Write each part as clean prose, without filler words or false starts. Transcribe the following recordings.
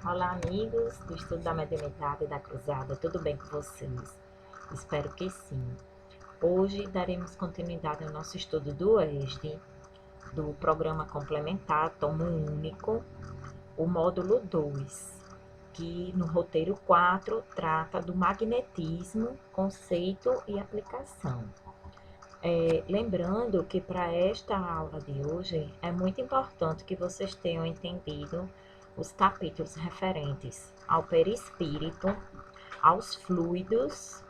Olá, amigos do estudo da mediunidade da cruzada, tudo bem com vocês? Espero que sim. Hoje daremos continuidade ao nosso estudo do ESD, do programa complementar, tomo único, o módulo 2, que no roteiro 4 trata do magnetismo, conceito e aplicação. Lembrando que para esta aula de hoje é muito importante que vocês tenham entendido os capítulos referentes ao perispírito, aos fluidos,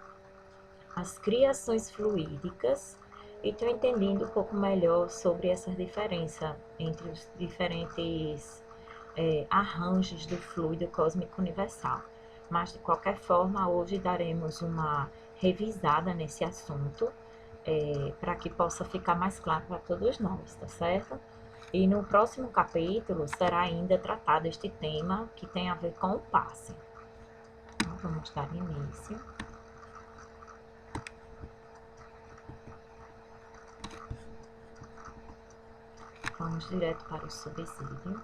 às criações fluídicas e estão entendendo um pouco melhor sobre essa diferença entre os diferentes arranjos do fluido cósmico universal. Mas, de qualquer forma, hoje daremos uma revisada nesse assunto, para que possa ficar mais claro para todos nós, tá certo? E no próximo capítulo será ainda tratado este tema que tem a ver com o passe. Então, vamos dar início. Vamos direto para o subsídio,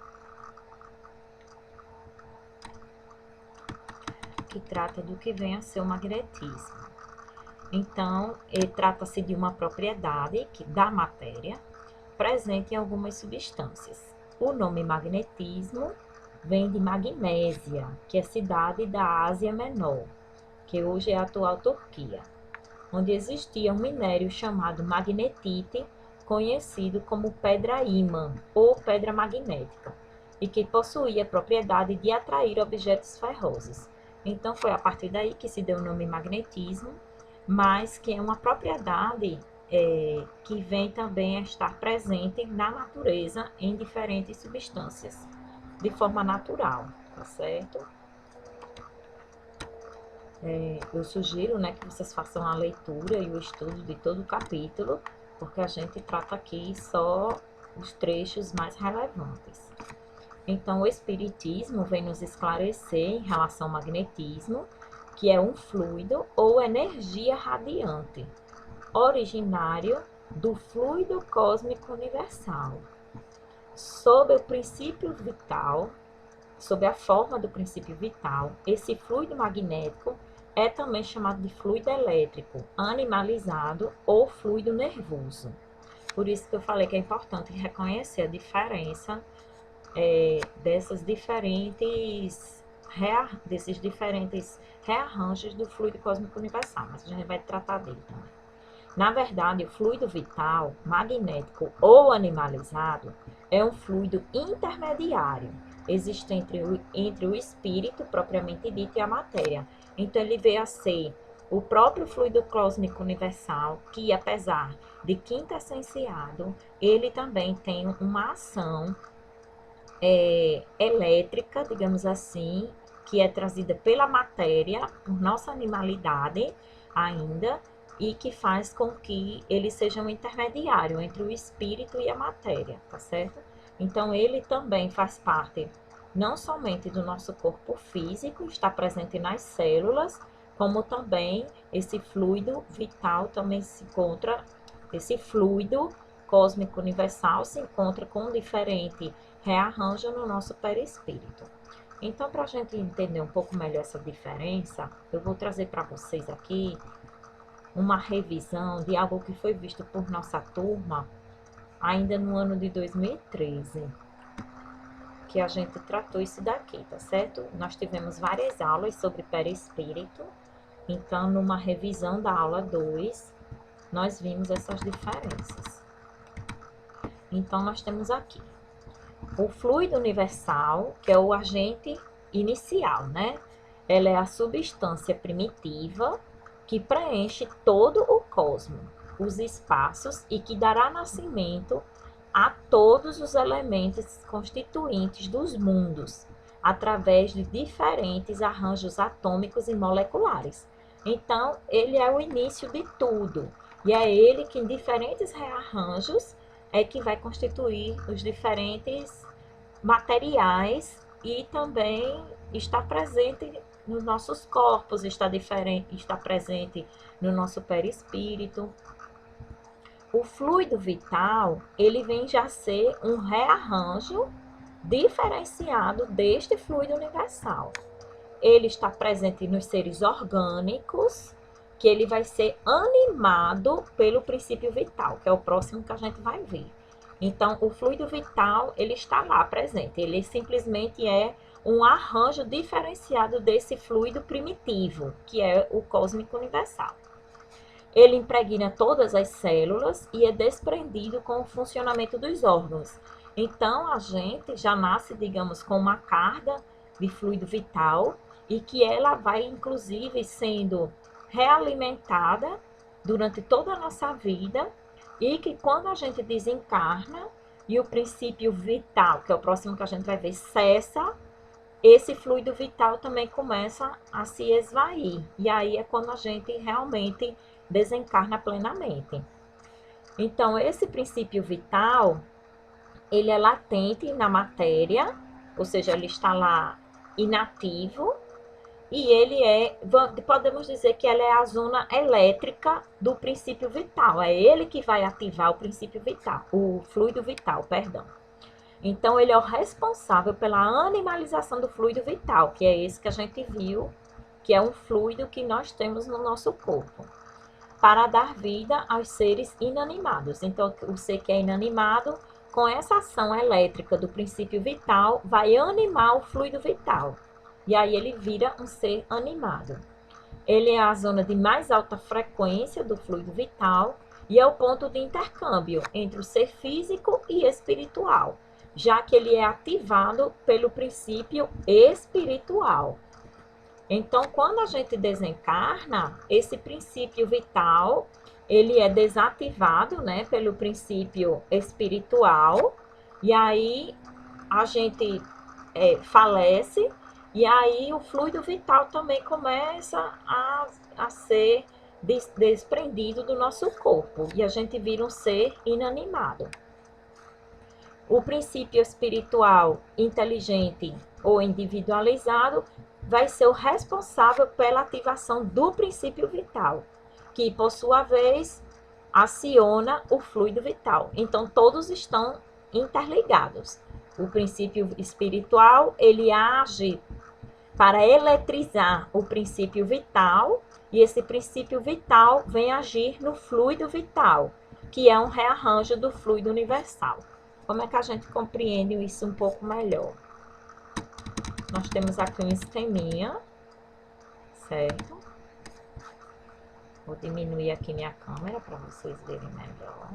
que trata do que vem a ser o magnetismo. Então, trata-se de uma propriedade da matéria presente em algumas substâncias. O nome magnetismo vem de Magnésia, que é cidade da Ásia Menor, que hoje é a atual Turquia, onde existia um minério chamado magnetite, conhecido como pedra-ímã ou pedra magnética, e que possuía a propriedade de atrair objetos ferrosos. Então, foi a partir daí que se deu o nome magnetismo, mas que é uma propriedade que vem também a estar presente na natureza em diferentes substâncias, de forma natural, tá certo? Eu sugiro, né, que vocês façam a leitura e o estudo de todo o capítulo, porque a gente trata aqui só os trechos mais relevantes. Então, o Espiritismo vem nos esclarecer em relação ao magnetismo, que é um fluido ou energia radiante, originário do fluido cósmico universal, sob o princípio vital, sob a forma do princípio vital. Esse fluido magnético é também chamado de fluido elétrico, animalizado ou fluido nervoso. Por isso que eu falei que é importante reconhecer a diferença desses diferentes rearranjos do fluido cósmico universal, mas a gente vai tratar dele também. Na verdade, o fluido vital, magnético ou animalizado é um fluido intermediário, existente entre o espírito propriamente dito e a matéria. Então, ele veio a ser o próprio fluido cósmico universal, que apesar de quintessenciado, ele também tem uma ação elétrica, digamos assim, que é trazida pela matéria, por nossa animalidade ainda, e que faz com que ele seja um intermediário entre o espírito e a matéria, tá certo? Então, ele também faz parte não somente do nosso corpo físico, está presente nas células, como também esse fluido vital também se encontra, esse fluido cósmico universal se encontra com diferente rearranjo no nosso perispírito. Então, para a gente entender um pouco melhor essa diferença, eu vou trazer para vocês aqui uma revisão de algo que foi visto por nossa turma ainda no ano de 2013, que a gente tratou isso daqui, tá certo? Nós tivemos várias aulas sobre perispírito, então numa revisão da aula 2, nós vimos essas diferenças. Então, nós temos aqui o fluido universal, que é o agente inicial, né? Ela é a substância primitiva que preenche todo o cosmos, os espaços e que dará nascimento a todos os elementos constituintes dos mundos, através de diferentes arranjos atômicos e moleculares. Então, ele é o início de tudo, e é ele que em diferentes rearranjos é que vai constituir os diferentes materiais e também está presente nos nossos corpos, está presente no nosso perispírito. o fluido vital, ele vem já ser um rearranjo diferenciado deste fluido universal. Ele está presente nos seres orgânicos, que ele vai ser animado pelo princípio vital, que é o próximo que a gente vai ver. Então, o fluido vital, ele está lá presente, ele simplesmente é um arranjo diferenciado desse fluido primitivo, que é o cósmico universal. Ele impregna todas as células e é desprendido com o funcionamento dos órgãos. Então, a gente já nasce, digamos, com uma carga de fluido vital e que ela vai, inclusive, sendo realimentada durante toda a nossa vida e que quando a gente desencarna e o princípio vital, que é o próximo que a gente vai ver, cessa, esse fluido vital também começa a se esvair. E aí é quando a gente realmente desencarna plenamente. Então, esse princípio vital, ele é latente na matéria, ou seja, ele está lá inativo, e ele é, podemos dizer que ela é a zona elétrica do princípio vital, é ele que vai ativar o princípio vital, o fluido vital, perdão. Então, ele é o responsável pela animalização do fluido vital, que é esse que a gente viu, que é um fluido que nós temos no nosso corpo, para dar vida aos seres inanimados. Então, o ser que é inanimado, com essa ação elétrica do princípio vital, vai animar o fluido vital. E aí ele vira um ser animado. Ele é a zona de mais alta frequência do fluido vital e é o ponto de intercâmbio entre o ser físico e espiritual, já que ele é ativado pelo princípio espiritual. Então, quando a gente desencarna, esse princípio vital, ele é desativado, né, pelo princípio espiritual, e aí a gente falece, e aí o fluido vital também começa a ser desprendido do nosso corpo, e a gente vira um ser inanimado. O princípio espiritual inteligente ou individualizado vai ser o responsável pela ativação do princípio vital, que, por sua vez, aciona o fluido vital. Então, todos estão interligados. O princípio espiritual, ele age para eletrizar o princípio vital, e esse princípio vital vem agir no fluido vital, que é um rearranjo do fluido universal. Como é que a gente compreende isso um pouco melhor? Nós temos aqui um esqueminha, certo? Vou diminuir aqui minha câmera para vocês verem melhor.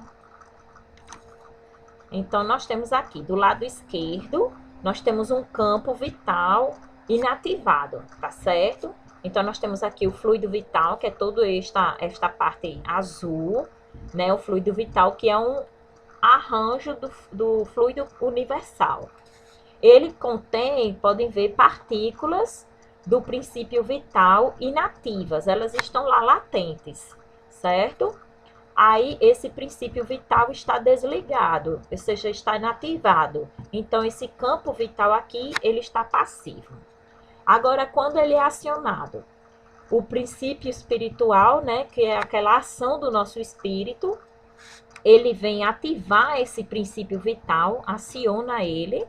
Então, nós temos aqui, do lado esquerdo, nós temos um campo vital inativado, tá certo? Então, nós temos aqui o fluido vital, que é toda esta parte azul, né? O fluido vital, que é um arranjo do fluido universal. Ele contém, podem ver, partículas do princípio vital inativas, elas estão lá latentes, certo? Aí, esse princípio vital está desligado, ou seja, está inativado. Então, esse campo vital aqui, ele está passivo. Agora, quando ele é acionado, o princípio espiritual, né, que é aquela ação do nosso espírito, ele vem ativar esse princípio vital, aciona ele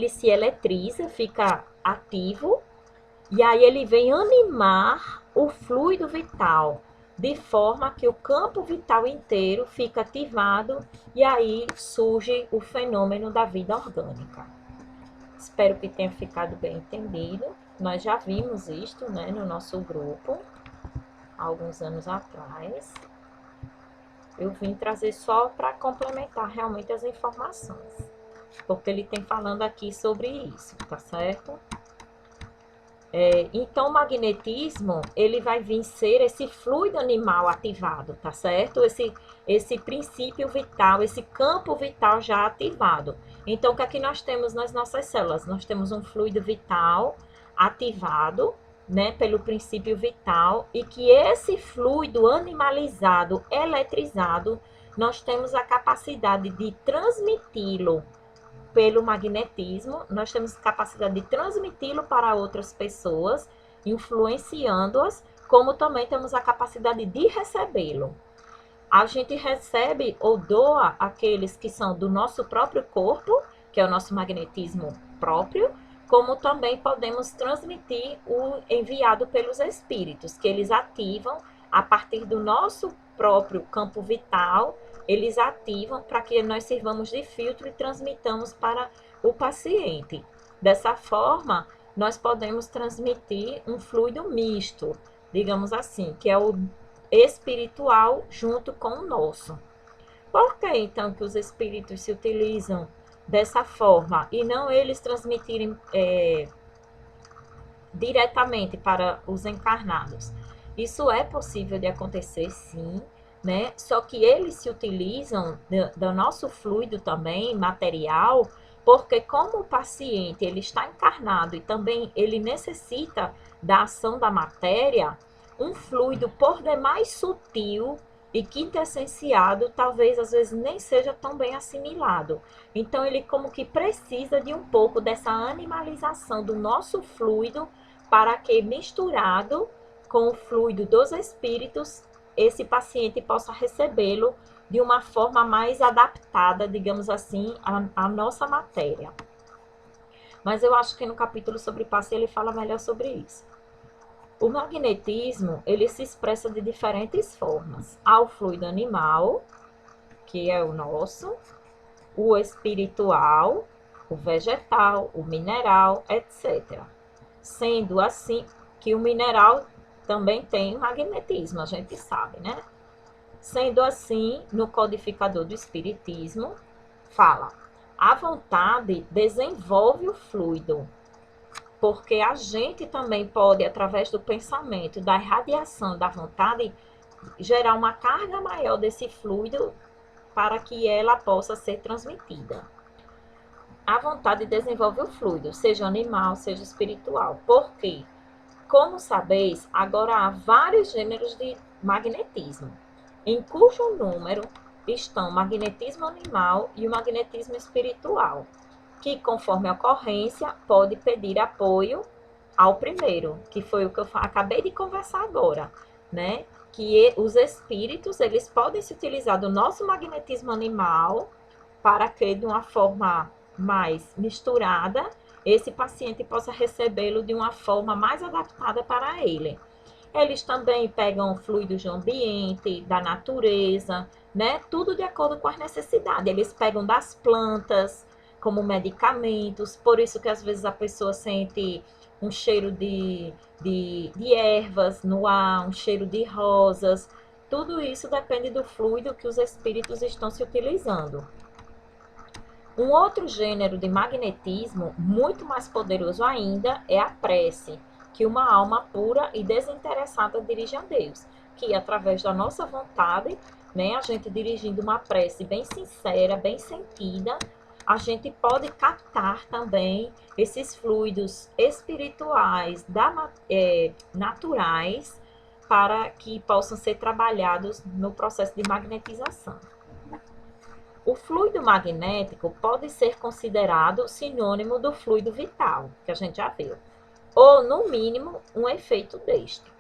se eletriza, fica ativo, e aí ele vem animar o fluido vital, de forma que o campo vital inteiro fica ativado, e aí surge o fenômeno da vida orgânica. Espero que tenha ficado bem entendido. Nós já vimos isto, né, no nosso grupo, há alguns anos atrás. Eu vim trazer só para complementar realmente as informações, porque ele tem falando aqui sobre isso, tá certo? Então, o magnetismo, ele vai vir ser esse fluido animal ativado, tá certo? Esse princípio vital, esse campo vital já ativado. Então, o que aqui nós temos nas nossas células? Nós temos um fluido vital ativado, né, pelo princípio vital, e que esse fluido animalizado, eletrizado, nós temos a capacidade de transmiti-lo pelo magnetismo, nós temos capacidade de transmiti-lo para outras pessoas, influenciando-as, como também temos a capacidade de recebê-lo. A gente recebe ou doa aqueles que são do nosso próprio corpo, que é o nosso magnetismo próprio, como também podemos transmitir o enviado pelos espíritos, que eles ativam a partir do nosso próprio campo vital, eles ativam para que nós sirvamos de filtro e transmitamos para o paciente. Dessa forma, nós podemos transmitir um fluido misto, digamos assim, que é o espiritual junto com o nosso. Por que então que os espíritos se utilizam dessa forma e não eles transmitirem diretamente para os encarnados? Isso é possível de acontecer, sim, né? Só que eles se utilizam do nosso fluido também, material, porque como o paciente ele está encarnado e também ele necessita da ação da matéria, um fluido por demais sutil e quintessenciado, talvez às vezes nem seja tão bem assimilado. Então ele como que precisa de um pouco dessa animalização do nosso fluido para que misturado com o fluido dos espíritos, esse paciente possa recebê-lo de uma forma mais adaptada, digamos assim, à nossa matéria. Mas eu acho que no capítulo sobre passe ele fala melhor sobre isso. O magnetismo, ele se expressa de diferentes formas. Há o fluido animal, que é o nosso, o espiritual, o vegetal, o mineral, etc. Sendo assim que o mineral também tem magnetismo, a gente sabe, né? Sendo assim, no codificador do espiritismo, fala: a vontade desenvolve o fluido, porque a gente também pode, através do pensamento, da irradiação da vontade, gerar uma carga maior desse fluido para que ela possa ser transmitida. A vontade desenvolve o fluido, seja animal, seja espiritual. Por quê? Como sabeis, agora há vários gêneros de magnetismo, em cujo número estão o magnetismo animal e o magnetismo espiritual, que, conforme a ocorrência, pode pedir apoio ao primeiro, que foi o que eu acabei de conversar agora, né? Que os espíritos, eles podem se utilizar do nosso magnetismo animal para que, de uma forma mais misturada, esse paciente possa recebê-lo de uma forma mais adaptada para ele. Eles também pegam fluidos do ambiente, da natureza, né? Tudo de acordo com as necessidades. Eles pegam das plantas, como medicamentos, por isso que às vezes a pessoa sente um cheiro de ervas no ar, um cheiro de rosas. Tudo isso depende do fluido que os espíritos estão se utilizando. Um outro gênero de magnetismo, muito mais poderoso ainda, é a prece, que uma alma pura e desinteressada dirige a Deus, que através da nossa vontade, né, a gente dirigindo uma prece bem sincera, bem sentida, a gente pode captar também esses fluidos espirituais, naturais, para que possam ser trabalhados no processo de magnetização. O fluido magnético pode ser considerado sinônimo do fluido vital, que a gente já viu, ou, no mínimo, um efeito deste.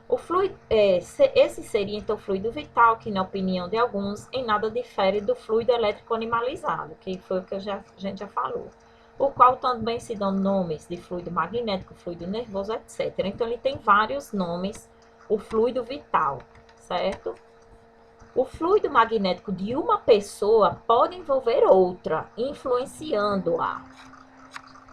O fluido, esse seria, então, o fluido vital, que, na opinião de alguns, em nada difere do fluido elétrico animalizado, que foi o que a gente já falou, o qual também se dão nomes de fluido magnético, fluido nervoso, etc. Então, ele tem vários nomes, o fluido vital, certo? O fluido magnético de uma pessoa pode envolver outra, influenciando-a.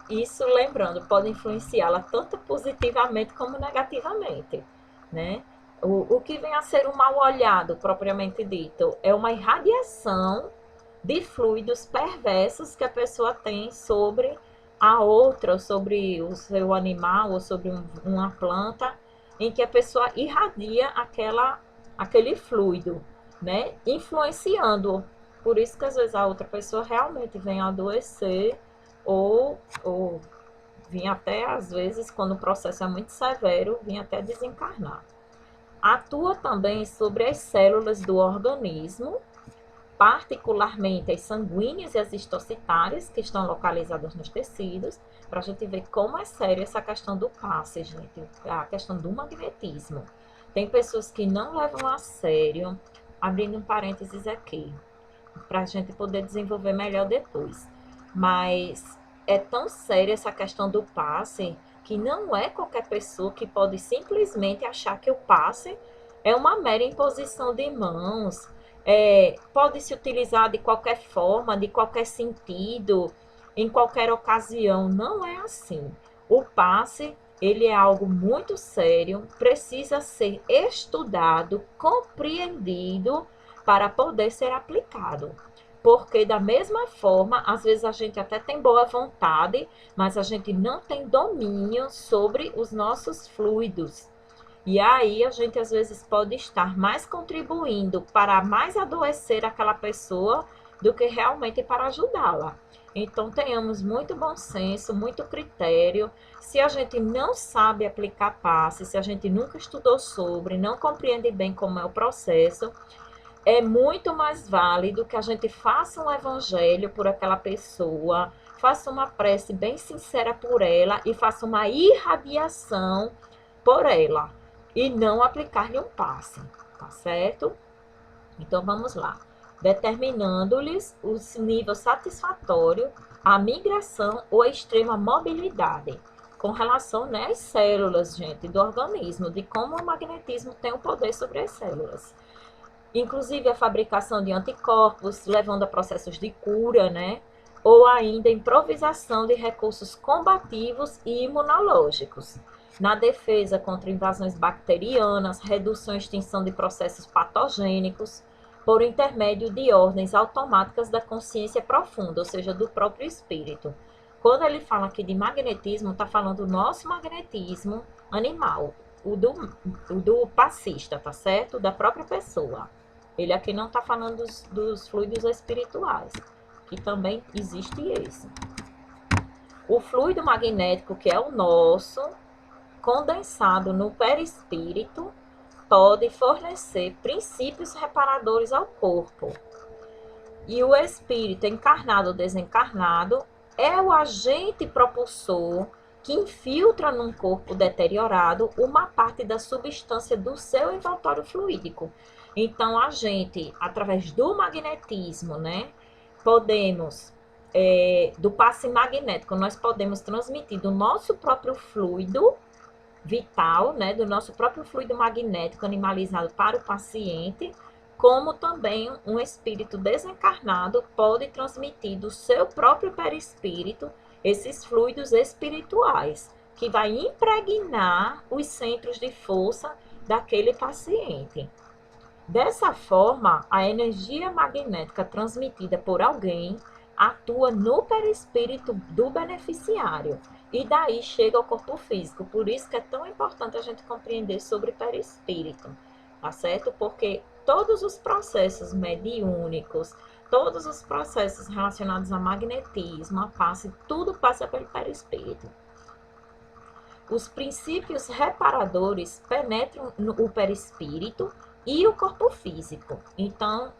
Isso, lembrando, pode influenciá-la tanto positivamente como negativamente, né? O que vem a ser um mal olhado, propriamente dito, é uma irradiação de fluidos perversos que a pessoa tem sobre a outra, sobre o seu animal ou sobre uma planta, em que a pessoa irradia aquele fluido, né? Influenciando. Por isso que às vezes a outra pessoa realmente vem a adoecer ou vir até, às vezes, quando o processo é muito severo, vir até desencarnar. Atua também sobre as células do organismo, particularmente as sanguíneas e as histocitárias, que estão localizadas nos tecidos, para a gente ver como é séria essa questão do passe, gente, a questão do magnetismo. Tem pessoas que não levam a sério, abrindo um parênteses aqui, para a gente poder desenvolver melhor depois. Mas é tão séria essa questão do passe que não é qualquer pessoa que pode simplesmente achar que o passe é uma mera imposição de mãos. Pode se utilizar de qualquer forma, de qualquer sentido, em qualquer ocasião. Não é assim. O passe, ele é algo muito sério, precisa ser estudado, compreendido para poder ser aplicado. Porque da mesma forma, às vezes a gente até tem boa vontade, mas a gente não tem domínio sobre os nossos fluidos. E aí a gente às vezes pode estar mais contribuindo para mais adoecer aquela pessoa do que realmente para ajudá-la. Então tenhamos muito bom senso, muito critério. Se a gente não sabe aplicar passe, se a gente nunca estudou sobre, não compreende bem como é o processo, é muito mais válido que a gente faça um evangelho por aquela pessoa, faça uma prece bem sincera por ela e faça uma irradiação por ela e não aplicar-lhe um passe, tá certo? Então vamos lá. Determinando-lhes o nível satisfatório, a migração ou a extrema mobilidade, com relação, né, às células, gente, do organismo, de como o magnetismo tem o poder sobre as células. Inclusive a fabricação de anticorpos, levando a processos de cura, né? Ou ainda improvisação de recursos combativos e imunológicos, na defesa contra invasões bacterianas, redução e extinção de processos patogênicos, por intermédio de ordens automáticas da consciência profunda, ou seja, do próprio espírito. Quando ele fala aqui de magnetismo, está falando do nosso magnetismo animal, o do passista, tá certo? Da própria pessoa. Ele aqui não está falando dos fluidos espirituais, que também existe esse. O fluido magnético, que é o nosso, condensado no perispírito, pode fornecer princípios reparadores ao corpo. E o espírito, encarnado ou desencarnado, é o agente propulsor que infiltra num corpo deteriorado uma parte da substância do seu envoltório fluídico. Então, a gente, através do magnetismo, né, podemos, do passe magnético, nós podemos transmitir do nosso próprio fluido vital, né, do nosso próprio fluido magnético animalizado para o paciente, como também um espírito desencarnado pode transmitir do seu próprio perispírito esses fluidos espirituais, que vai impregnar os centros de força daquele paciente. Dessa forma, a energia magnética transmitida por alguém atua no perispírito do beneficiário e daí chega ao corpo físico. Por isso que é tão importante a gente compreender sobre perispírito, tá certo? Porque todos os processos mediúnicos, todos os processos relacionados a magnetismo, a passe, tudo passa pelo perispírito. Os princípios reparadores penetram no perispírito e o corpo físico. Então,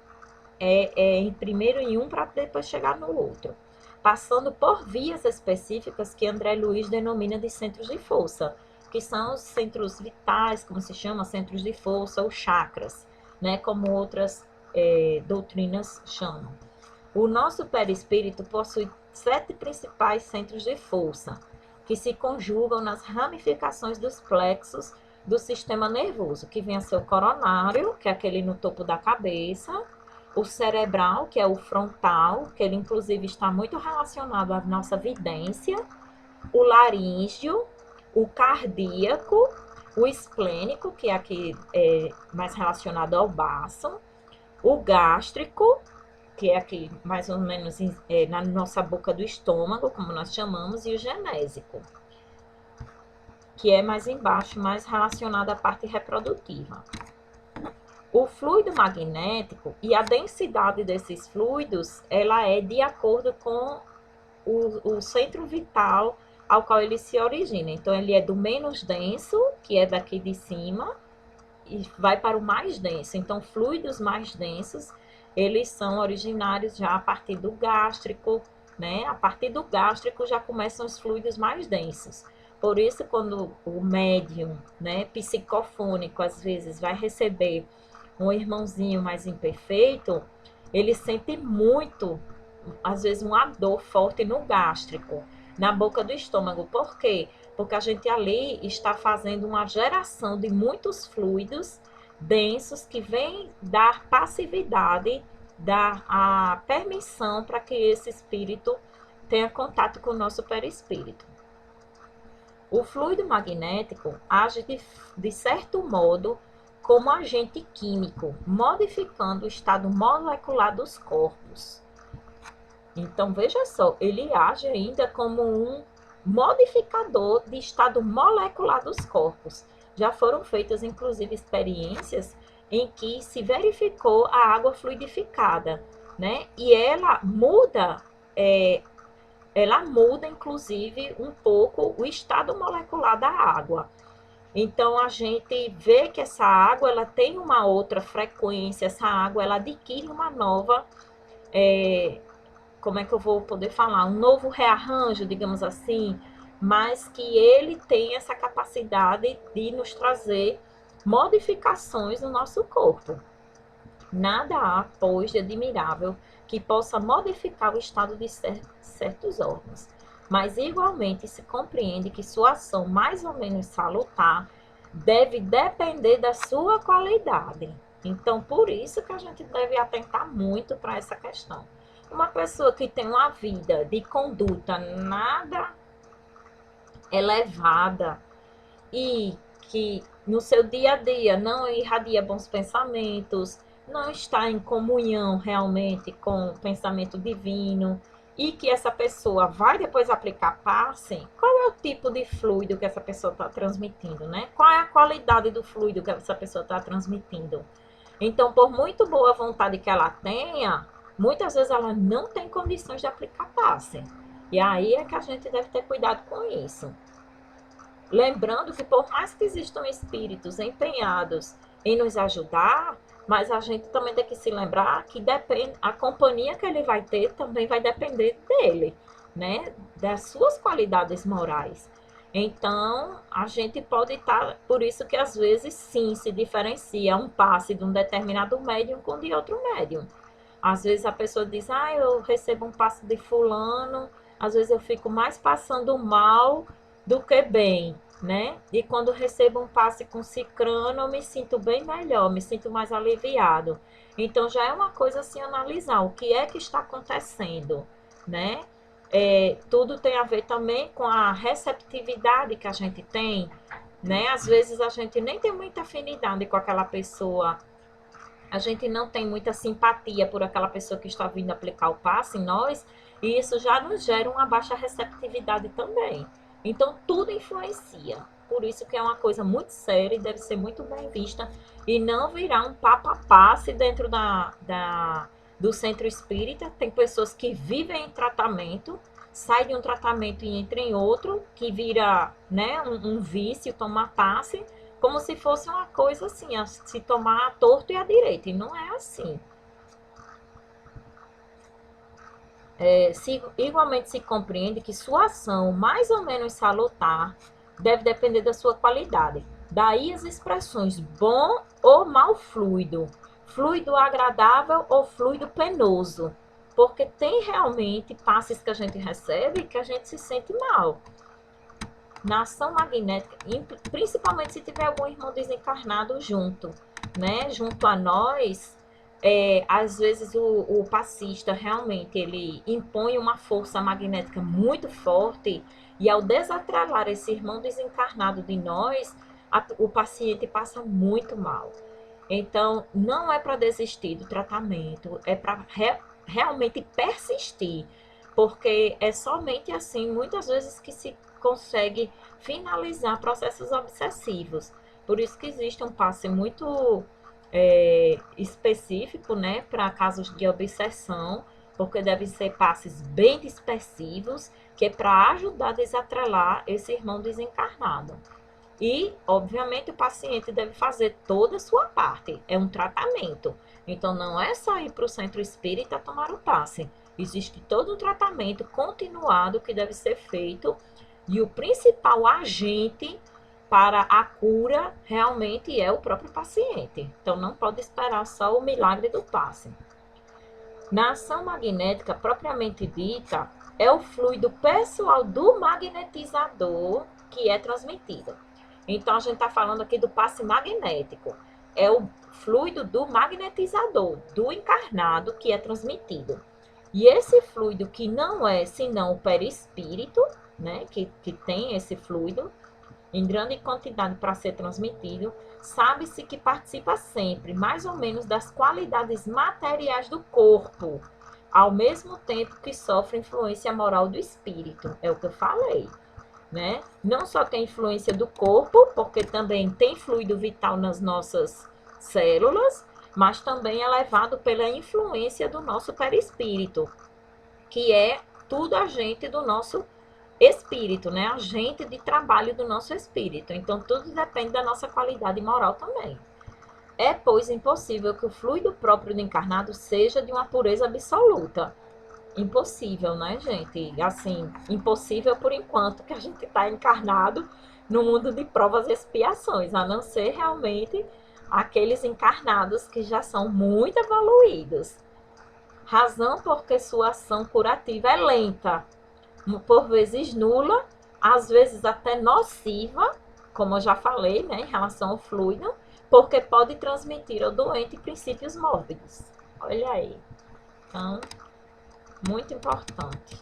em primeiro em um para depois chegar no outro, passando por vias específicas que André Luiz denomina de centros de força, que são os centros vitais, como se chama, centros de força ou chakras, né, como outras doutrinas chamam. O nosso perispírito possui 7 principais centros de força, que se conjugam nas ramificações dos plexos do sistema nervoso, que vem a ser o coronário, que é aquele no topo da cabeça, o cerebral, que é o frontal, que ele inclusive está muito relacionado à nossa vidência, o laríngeo, o cardíaco, o esplênico, que é aqui mais relacionado ao baço, o gástrico, que é aqui mais ou menos na nossa boca do estômago, como nós chamamos, e o genésico, que é mais embaixo, mais relacionado à parte reprodutiva. O fluido magnético e a densidade desses fluidos, ela é de acordo com o centro vital ao qual ele se origina. Então, ele é do menos denso, que é daqui de cima, e vai para o mais denso. Então, fluidos mais densos, eles são originários já a partir do gástrico, né? A partir do gástrico já começam os fluidos mais densos. Por isso, quando o médium, né, psicofônico, às vezes vai receber um irmãozinho mais imperfeito, ele sente muito, às vezes, uma dor forte no gástrico, na boca do estômago. Por quê? Porque a gente ali está fazendo uma geração de muitos fluidos densos que vem dar passividade, dar a permissão para que esse espírito tenha contato com o nosso perispírito. O fluido magnético age de certo modo como agente químico, modificando o estado molecular dos corpos. Então, veja só, ele age ainda como um modificador de estado molecular dos corpos. Já foram feitas, inclusive, experiências em que se verificou a água fluidificada, né? E ela muda, inclusive, um pouco o estado molecular da água. Então, a gente vê que essa água, ela tem uma outra frequência, essa água, ela adquire uma nova, como é que eu vou poder falar? Um novo rearranjo, digamos assim, mas que ele tem essa capacidade de nos trazer modificações no nosso corpo. Nada há, pois, de admirável que possa modificar o estado de certos órgãos, mas igualmente se compreende que sua ação mais ou menos salutar deve depender da sua qualidade. Então, por isso que a gente deve atentar muito para essa questão. Uma pessoa que tem uma vida de conduta nada elevada e que no seu dia a dia não irradia bons pensamentos, não está em comunhão realmente com o pensamento divino, e que essa pessoa vai depois aplicar passe, qual é o tipo de fluido que essa pessoa está transmitindo, né? Qual é a qualidade do fluido que essa pessoa está transmitindo? Então, por muito boa vontade que ela tenha, muitas vezes ela não tem condições de aplicar passe. E aí é que a gente deve ter cuidado com isso. Lembrando que por mais que existam espíritos empenhados em nos ajudar, mas a gente também tem que se lembrar que depende, a companhia que ele vai ter também vai depender dele, né? Das suas qualidades morais. Então, a gente pode estar, por isso que às vezes sim se diferencia um passe de um determinado médium com de outro médium. Às vezes a pessoa diz, eu recebo um passe de fulano, às vezes eu fico mais passando mal do que bem, né? E quando recebo um passe com cicrano, eu me sinto bem melhor, me sinto mais aliviado. Então, já é uma coisa assim, analisar o que é que está acontecendo, né? Tudo tem a ver também com a receptividade que a gente tem, né? Às vezes a gente nem tem muita afinidade com aquela pessoa, a gente não tem muita simpatia por aquela pessoa que está vindo aplicar o passe em nós, e isso já nos gera uma baixa receptividade também. Então, tudo influencia. Por isso que é uma coisa muito séria e deve ser muito bem vista, e não virar um passe dentro do centro espírita. Tem pessoas que vivem em tratamento, saem de um tratamento e entram em outro, que vira, né, um vício, tomar passe, como se fosse uma coisa assim, a se tomar a torto e a direito, e não é assim. Igualmente se compreende que sua ação, mais ou menos salutar, deve depender da sua qualidade. Daí as expressões bom ou mau fluido, fluido agradável ou fluido penoso, porque tem realmente passes que a gente recebe que a gente se sente mal. Na ação magnética, principalmente se tiver algum irmão desencarnado junto, né, junto a nós, às vezes o passista realmente ele impõe uma força magnética muito forte, e ao desatrelar esse irmão desencarnado de nós, o paciente passa muito mal. Então, não é para desistir do tratamento, é para realmente persistir, porque é somente assim, muitas vezes, que se consegue finalizar processos obsessivos. Por isso que existe um passe muito específico, né, para casos de obsessão, porque devem ser passes bem dispersivos, que é para ajudar a desatrelar esse irmão desencarnado. E, obviamente, o paciente deve fazer toda a sua parte. É um tratamento. Então, não é só ir para o centro espírita tomar o passe. Existe todo um tratamento continuado que deve ser feito E o principal agente para a cura realmente é o próprio paciente. Então, não pode esperar só o milagre do passe. Na ação magnética, propriamente dita, é o fluido pessoal do magnetizador que é transmitido. Então, a gente está falando aqui do passe magnético. É o fluido do magnetizador, do encarnado, que é transmitido. E esse fluido que não é senão o perispírito, né, que tem esse fluido em grande quantidade para ser transmitido, sabe-se que participa sempre, mais ou menos, das qualidades materiais do corpo, ao mesmo tempo que sofre influência moral do espírito. É o que eu falei, né? Não só tem influência do corpo, porque também tem fluido vital nas nossas células, mas também é levado pela influência do nosso perispírito, que é tudo agente do nosso espírito, né? Agente de trabalho do nosso espírito. Então, tudo depende da nossa qualidade moral também. É, pois, impossível que o fluido próprio do encarnado seja de uma pureza absoluta. Impossível, né, gente? Assim, impossível por enquanto que a gente está encarnado no mundo de provas e expiações, a não ser realmente aqueles encarnados que já são muito evoluídos. Razão porque sua ação curativa é lenta, por vezes nula, às vezes até nociva, como eu já falei, né, em relação ao fluido, porque pode transmitir ao doente princípios mórbidos. Olha aí. Então, muito importante.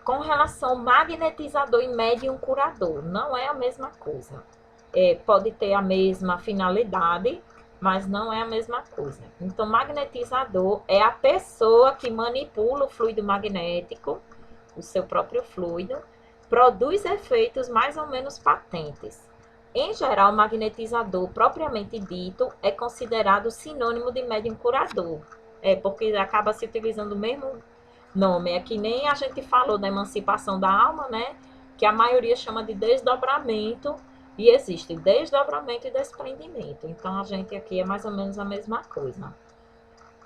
Com relação ao magnetizador e médium curador, não é a mesma coisa. Pode ter a mesma finalidade, mas não é a mesma coisa. Então, magnetizador é a pessoa que manipula o fluido magnético, o seu próprio fluido, produz efeitos mais ou menos patentes. Em geral, o magnetizador, propriamente dito, é considerado sinônimo de médium curador. Porque acaba se utilizando o mesmo nome. É que nem a gente falou da emancipação da alma, né? Que a maioria chama de desdobramento. E existe desdobramento e desprendimento. Então, a gente aqui é mais ou menos a mesma coisa.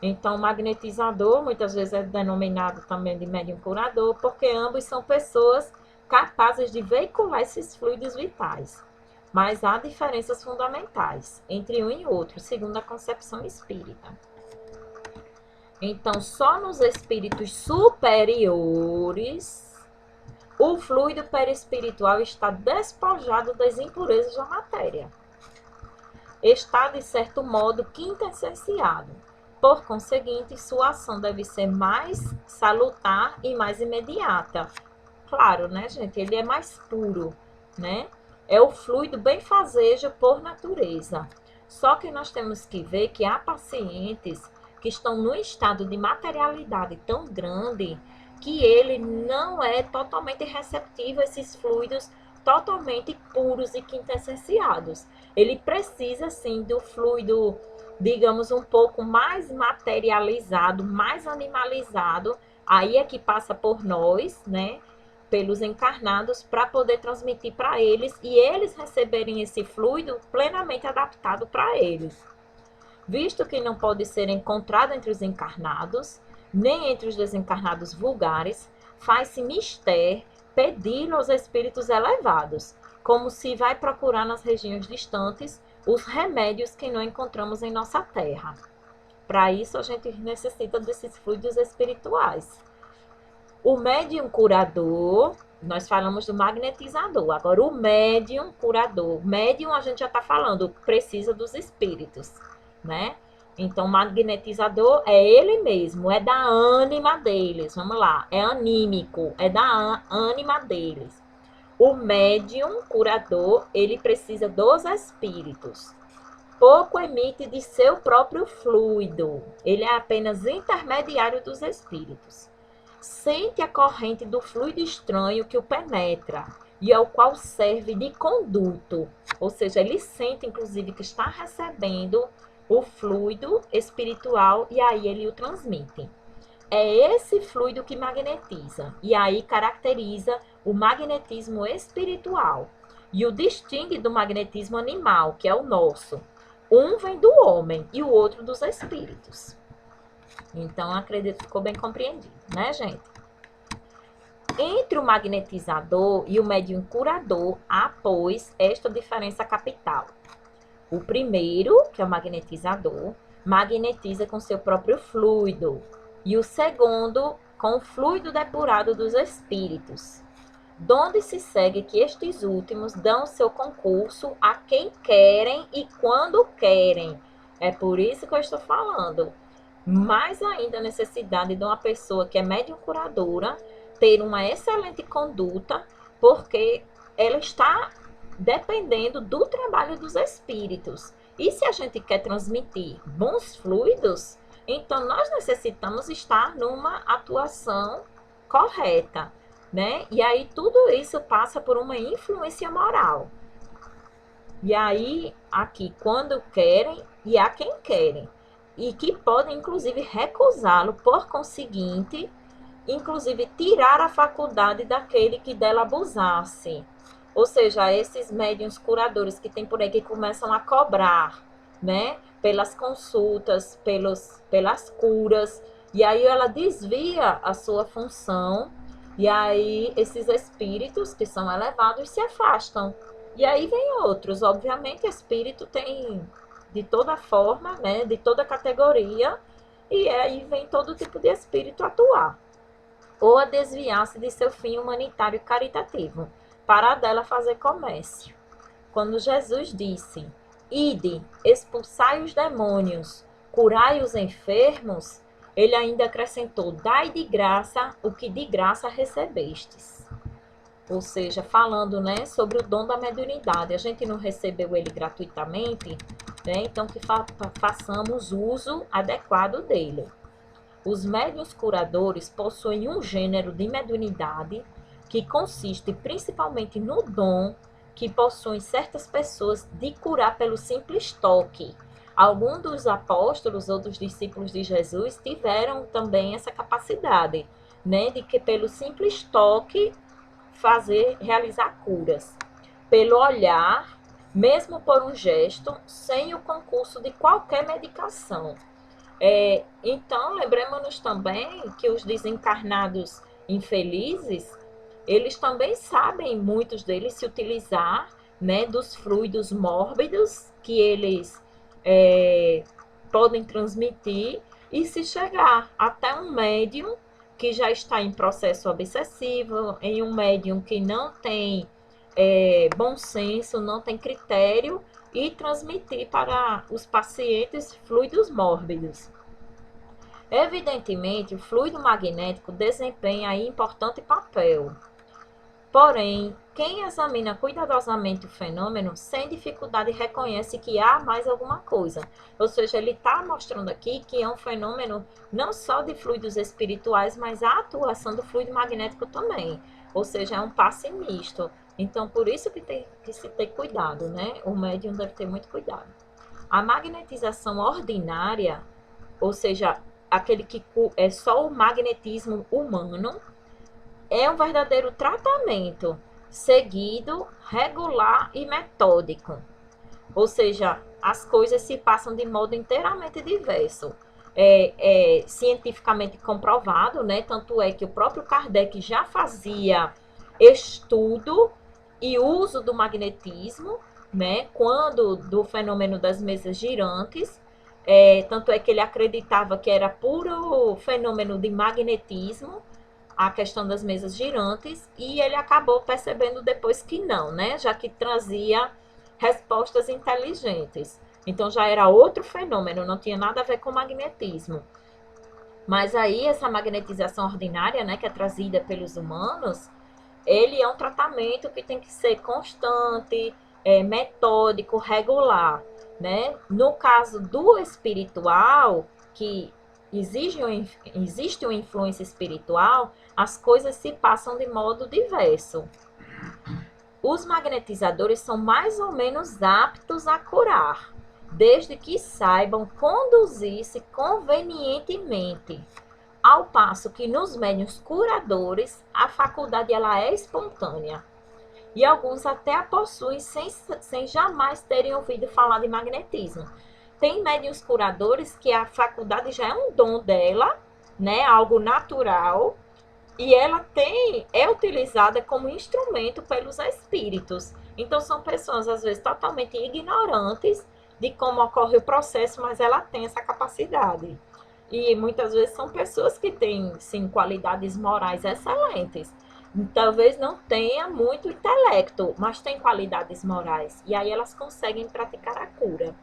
Então, o magnetizador, muitas vezes é denominado também de médium curador, porque ambos são pessoas capazes de veicular esses fluidos vitais. Mas há diferenças fundamentais entre um e outro, segundo a concepção espírita. Então, só nos espíritos superiores, o fluido perispiritual está despojado das impurezas da matéria. Está, de certo modo, quintessenciado. Por conseguinte, sua ação deve ser mais salutar e mais imediata. Claro, né, gente? Ele é mais puro, né? É o fluido benfazejo por natureza. Só que nós temos que ver que há pacientes que estão num estado de materialidade tão grande que ele não é totalmente receptivo a esses fluidos totalmente puros e quintessenciados. Ele precisa, sim, do fluido, digamos, um pouco mais materializado, mais animalizado. Aí é que passa por nós, né? Pelos encarnados, para poder transmitir para eles e eles receberem esse fluido plenamente adaptado para eles. Visto que não pode ser encontrado entre os encarnados, nem entre os desencarnados vulgares, faz-se mister pedi-lo aos espíritos elevados, como se vai procurar nas regiões distantes os remédios que não encontramos em nossa terra. Para isso, a gente necessita desses fluidos espirituais. O médium curador, nós falamos do magnetizador, agora o médium curador. Médium, a gente já está falando, precisa dos espíritos, né? Então, o magnetizador é ele mesmo, é da ânima deles. Vamos lá, é anímico, é da ânima deles. O médium curador, ele precisa dos espíritos. Pouco emite de seu próprio fluido. Ele é apenas intermediário dos espíritos. Sente a corrente do fluido estranho que o penetra e ao qual serve de conduto. Ou seja, ele sente, inclusive, que está recebendo o fluido espiritual e aí ele o transmite. É esse fluido que magnetiza e aí caracteriza o magnetismo espiritual e o distingue do magnetismo animal, que é o nosso. Um vem do homem e o outro dos espíritos. Então, acredito que ficou bem compreendido, né, gente? Entre o magnetizador e o médium curador, há, pois, esta diferença capital. O primeiro, que é o magnetizador, magnetiza com seu próprio fluido, e o segundo, com o fluido depurado dos espíritos, donde se segue que estes últimos dão seu concurso a quem querem e quando querem. É por isso que eu estou falando. Mais ainda a necessidade de uma pessoa que é médium curadora ter uma excelente conduta, porque ela está dependendo do trabalho dos espíritos. E se a gente quer transmitir bons fluidos, então nós necessitamos estar numa atuação correta, né? E aí tudo isso passa por uma influência moral. E aí, aqui, quando querem e a quem querem. E que podem, inclusive, recusá-lo, por conseguinte, inclusive tirar a faculdade daquele que dela abusasse. Ou seja, esses médiuns curadores que tem por aí que começam a cobrar, né? Pelas consultas, pelas curas. E aí ela desvia a sua função. E aí esses espíritos que são elevados se afastam. E aí vem outros. Obviamente, espírito tem de toda forma, né? De toda categoria. E aí vem todo tipo de espírito atuar. Ou a desviar-se de seu fim humanitário e caritativo, para dela fazer comércio. Quando Jesus disse, ide, expulsai os demônios, curai os enfermos, ele ainda acrescentou, dai de graça o que de graça recebestes. Ou seja, falando, né, sobre o dom da mediunidade. A gente não recebeu ele gratuitamente, né, então que façamos uso adequado dele. Os médiuns curadores possuem um gênero de mediunidade que consiste principalmente no dom que possuem certas pessoas de curar pelo simples toque. Alguns dos apóstolos ou dos discípulos de Jesus tiveram também essa capacidade, né, de que pelo simples toque realizar curas. Pelo olhar, mesmo por um gesto, sem o concurso de qualquer medicação. Então, lembremos-nos também que os desencarnados infelizes, eles também sabem, muitos deles, se utilizar, né, dos fluidos mórbidos que eles podem transmitir, e se chegar até um médium que já está em processo obsessivo, em um médium que não tem bom senso, não tem critério, e transmitir para os pacientes fluidos mórbidos. Evidentemente, o fluido magnético desempenha aí importante papel. Porém, quem examina cuidadosamente o fenômeno, sem dificuldade reconhece que há mais alguma coisa. Ou seja, ele está mostrando aqui que é um fenômeno não só de fluidos espirituais, mas a atuação do fluido magnético também. Ou seja, é um passe misto. Então, por isso que tem que se ter cuidado, né? O médium deve ter muito cuidado. A magnetização ordinária, ou seja, aquele que é só o magnetismo humano, é um verdadeiro tratamento seguido, regular e metódico. Ou seja, as coisas se passam de modo inteiramente diverso. É cientificamente comprovado, né? Tanto é que o próprio Kardec já fazia estudo e uso do magnetismo, né? Quando do fenômeno das mesas girantes. Tanto é que ele acreditava que era puro fenômeno de magnetismo, a questão das mesas girantes, e ele acabou percebendo depois que não, né? Já que trazia respostas inteligentes. Então já era outro fenômeno, não tinha nada a ver com magnetismo. Mas aí essa magnetização ordinária, né, que é trazida pelos humanos, ele é um tratamento que tem que ser constante, metódico, regular, né? No caso do espiritual, que existe uma influência espiritual, as coisas se passam de modo diverso. Os magnetizadores são mais ou menos aptos a curar, desde que saibam conduzir-se convenientemente. Ao passo que nos médiuns curadores, a faculdade ela é espontânea. E alguns até a possuem sem jamais terem ouvido falar de magnetismo. Tem médiuns curadores que a faculdade já é um dom dela, né? Algo natural. E ela é utilizada como instrumento pelos espíritos. Então, são pessoas, às vezes, totalmente ignorantes de como ocorre o processo, mas ela tem essa capacidade. E muitas vezes são pessoas que têm, sim, qualidades morais excelentes. Talvez não tenha muito intelecto, mas tem qualidades morais. E aí elas conseguem praticar a cura.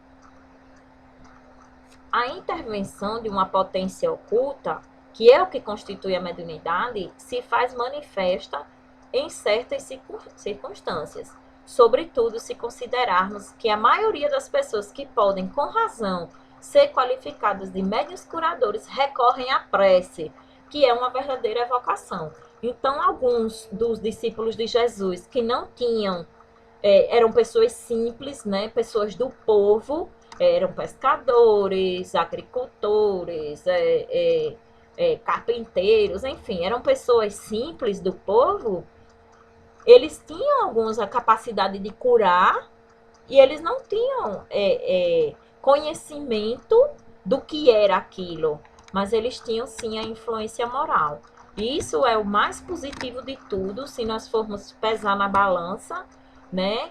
A intervenção de uma potência oculta, que é o que constitui a mediunidade, se faz manifesta em certas circunstâncias. Sobretudo se considerarmos que a maioria das pessoas que podem, com razão, ser qualificadas de médiuns curadores recorrem à prece, que é uma verdadeira evocação. Então, alguns dos discípulos de Jesus que não tinham, eram pessoas simples, né, pessoas do povo, eram pescadores, agricultores, carpinteiros, enfim, eram pessoas simples do povo. Eles tinham alguns a capacidade de curar e eles não tinham conhecimento do que era aquilo, mas eles tinham sim a influência moral. E isso é o mais positivo de tudo, se nós formos pesar na balança, né?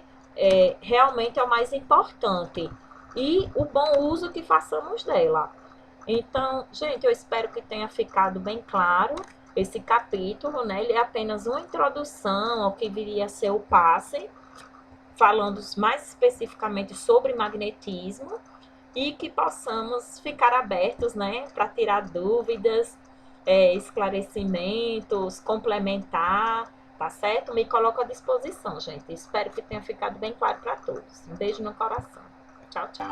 Realmente é o mais importante. E o bom uso que façamos dela. Então, gente, eu espero que tenha ficado bem claro esse capítulo, né? Ele é apenas uma introdução ao que viria a ser o passe, falando mais especificamente sobre magnetismo, e que possamos ficar abertos, né, para tirar dúvidas, esclarecimentos, complementar, tá certo? Me coloco à disposição, gente. Espero que tenha ficado bem claro para todos. Um beijo no coração. Tchau, tchau.